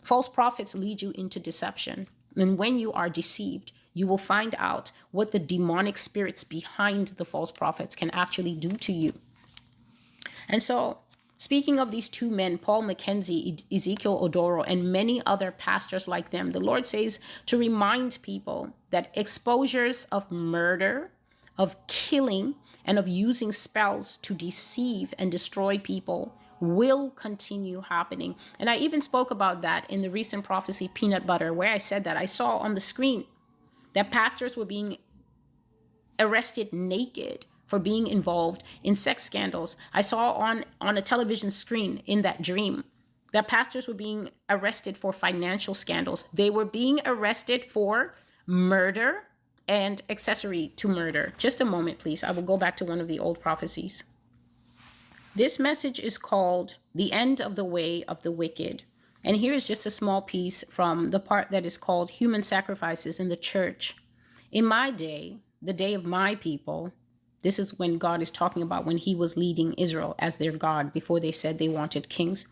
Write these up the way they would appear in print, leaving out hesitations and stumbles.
False prophets lead you into deception. And when you are deceived, you will find out what the demonic spirits behind the false prophets can actually do to you. And so, speaking of these two men, Paul Mackenzie, Ezekiel Odoro, and many other pastors like them, the Lord says to remind people that exposures of murder, of killing, and of using spells to deceive and destroy people will continue happening. And I even spoke about that in the recent prophecy, Peanut Butter, where I said that I saw on the screen that pastors were being arrested naked for being involved in sex scandals. I saw on a television screen in that dream that pastors were being arrested for financial scandals. They were being arrested for murder and accessory to murder. Just a moment, please. I will go back to one of the old prophecies. This message is called The End of the Way of the Wicked. And here is just a small piece from the part that is called Human Sacrifices in the Church. In my day, the day of my people, this is when God is talking about when he was leading Israel as their God before they said they wanted kings.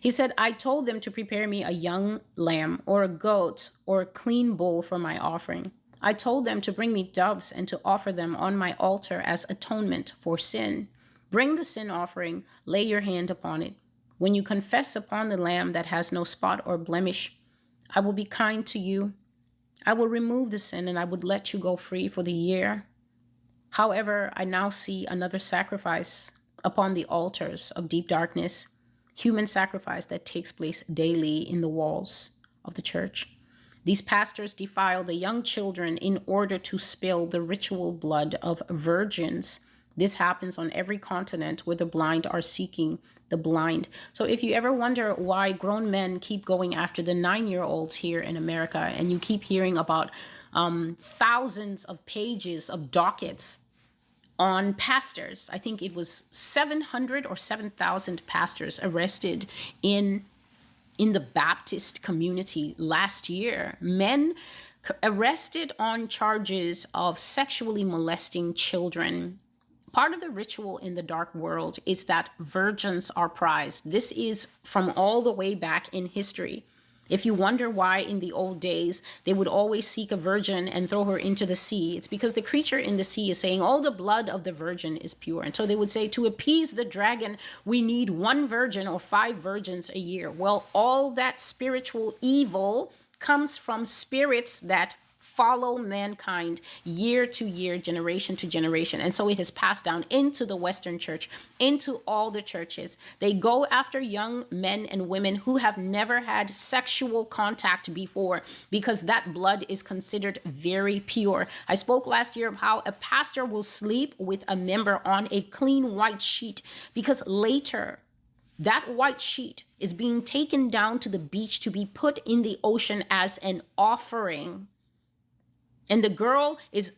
He said, I told them to prepare me a young lamb or a goat or a clean bull for my offering. I told them to bring me doves and to offer them on my altar as atonement for sin. Bring the sin offering, lay your hand upon it. When you confess upon the lamb that has no spot or blemish, I will be kind to you. I will remove the sin and I would let you go free for the year. However, I now see another sacrifice upon the altars of deep darkness, human sacrifice that takes place daily in the walls of the church. These pastors defile the young children in order to spill the ritual blood of virgins. This happens on every continent where the blind are seeking the blind. So if you ever wonder why grown men keep going after the 9-year-olds here in America, and you keep hearing about thousands of pages of dockets on pastors, I think it was 700 or 7,000 pastors arrested in the Baptist community last year. Men arrested on charges of sexually molesting children. Part of the ritual in the dark world is that virgins are prized. This is from all the way back in history. If you wonder why in the old days they would always seek a virgin and throw her into the sea, it's because the creature in the sea is saying, all the blood of the virgin is pure. And so they would say, to appease the dragon, we need 1 virgin or 5 virgins a year. Well, all that spiritual evil comes from spirits that follow mankind year to year, generation to generation. And so it has passed down into the Western church, into all the churches. They go after young men and women who have never had sexual contact before because that blood is considered very pure. I spoke last year of how a pastor will sleep with a member on a clean white sheet because later that white sheet is being taken down to the beach to be put in the ocean as an offering. And the girl is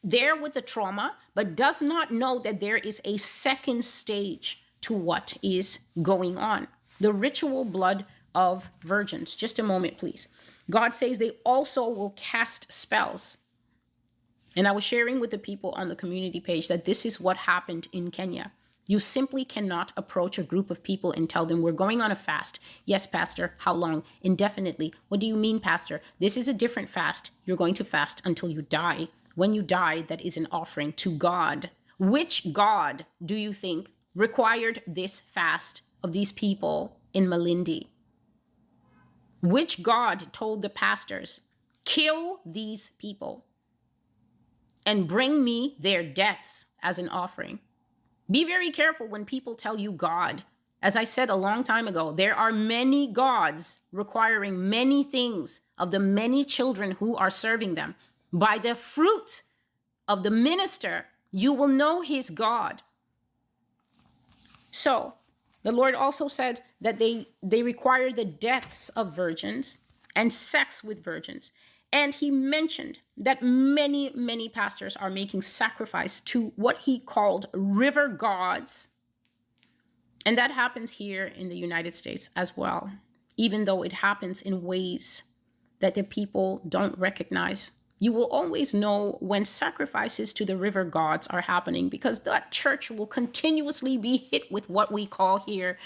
there with the trauma, but does not know that there is a second stage to what is going on. The ritual blood of virgins. Just a moment, please. God says they also will cast spells. And I was sharing with the people on the community page that this is what happened in Kenya. You simply cannot approach a group of people and tell them, we're going on a fast. Yes, Pastor. How long? Indefinitely. What do you mean, Pastor? This is a different fast. You're going to fast until you die. When you die, that is an offering to God. Which God do you think required this fast of these people in Malindi? Which God told the pastors, kill these people and bring me their deaths as an offering? Be very careful when people tell you God. As I said a long time ago, there are many gods requiring many things of the many children who are serving them. By the fruit of the minister, you will know his God. So the Lord also said that they require the deaths of virgins and sex with virgins. And he mentioned that many, many pastors are making sacrifice to what he called river gods. And that happens here in the United States as well, even though it happens in ways that the people don't recognize. You will always know when sacrifices to the river gods are happening because that church will continuously be hit with what we call here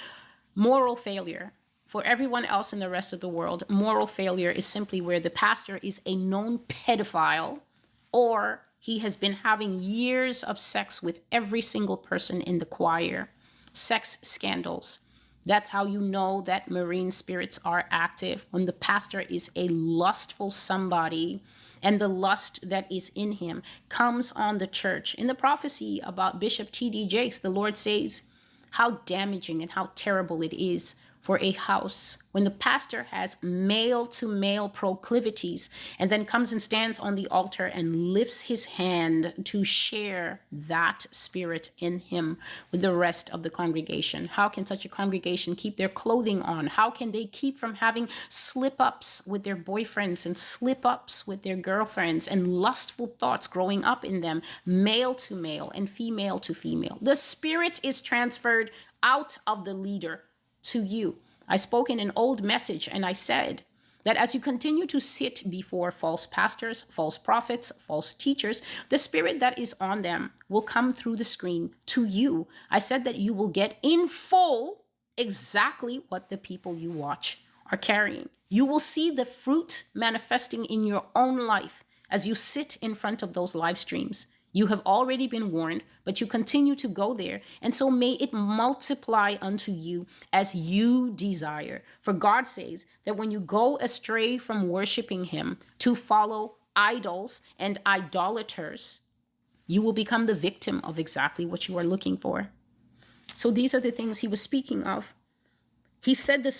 moral failure. For everyone else in the rest of the world, moral failure is simply where the pastor is a known pedophile, or he has been having years of sex with every single person in the choir. Sex scandals. That's how you know that marine spirits are active, when the pastor is a lustful somebody and the lust that is in him comes on the church. In the prophecy about Bishop T.D. Jakes, the Lord says how damaging and how terrible it is for a house when the pastor has male to male proclivities and then comes and stands on the altar and lifts his hand to share that spirit in him with the rest of the congregation. How can such a congregation keep their clothing on? How can they keep from having slip-ups with their boyfriends and slip-ups with their girlfriends and lustful thoughts growing up in them, male to male and female to female? The spirit is transferred out of the leader to you. I spoke in an old message and I said that as you continue to sit before false pastors, false prophets, false teachers, the spirit that is on them will come through the screen to you. I said that you will get in full exactly what the people you watch are carrying. You will see the fruit manifesting in your own life as you sit in front of those live streams. You have already been warned, but you continue to go there. And so may it multiply unto you as you desire. For God says that when you go astray from worshiping him to follow idols and idolaters, you will become the victim of exactly what you are looking for. So these are the things he was speaking of. He said this